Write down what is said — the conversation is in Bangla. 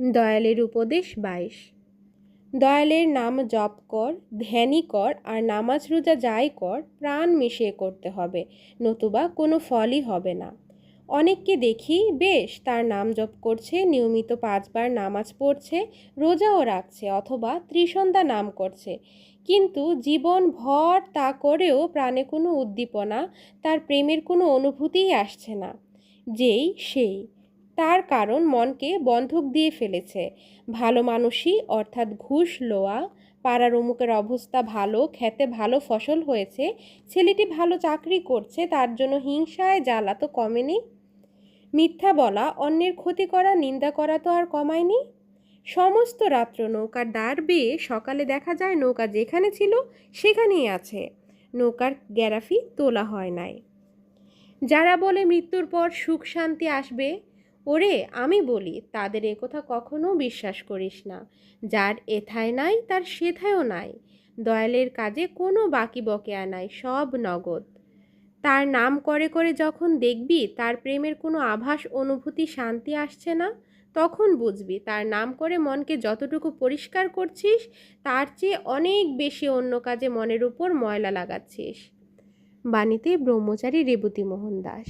দয়ালের উপদেশ 22। দয়ালের নাম জপ কর, ধ্যানই কর, আর নামাজ রোজা যাই কর প্রাণ মিশিয়ে করতে হবে, নতুবা কোনো ফলই হবে না। অনেককে দেখি বেশ তার নাম জপ করছে, নিয়মিত 5 বার নামাজ পড়ছে, রোজাও রাখছে অথবা ত্রিসন্ধ্যা নাম করছে, কিন্তু জীবন ভর তা করেও প্রাণে কোনো উদ্দীপনা, তার প্রেমের কোনো অনুভূতিই আসছে না। যেই সেই, তার কারণ মনকে বন্ধক দিয়ে ফেলেছে। ভালো মানুষই অর্থাৎ ঘুষ লওয়া, পাড়ার অমুকের অবস্থা ভালো, খেতে ভালো ফসল হয়েছে, ছেলেটি ভালো চাকরি করছে, তার জন্য হিংসায় জ্বালা তো কমেনি। মিথ্যা বলা, অন্যের ক্ষতি করা, নিন্দা করা তো আর কমায়নি। সমস্ত রাত্র নৌকার দাঁড় বেয়ে সকালে দেখা যায় নৌকা যেখানে ছিল সেখানেই আছে, নৌকার গ্যারাফি তোলা হয় নাই। যারা বলে মৃত্যুর পর সুখ শান্তি আসবে, ওরে আমি বলি তাদের একথা কখনো বিশ্বাস করিস না। যার এথায় নাই তার সেথায়ও নাই। দয়ালের কাজে কোনো বাকি বকেয়া নাই, সব নগদ। তার নাম করে করে যখন দেখবি তার প্রেমের কোনো আভাস, অনুভূতি, শান্তি আসছে না, তখন বুঝবি তার নাম করে মনকে যতটুকু পরিষ্কার করছিস তার চেয়ে অনেক বেশি অন্য কাজে মনের উপর ময়লা লাগাচ্ছিস। বাণীতে ব্রহ্মচারী রেবতী মোহন দাস।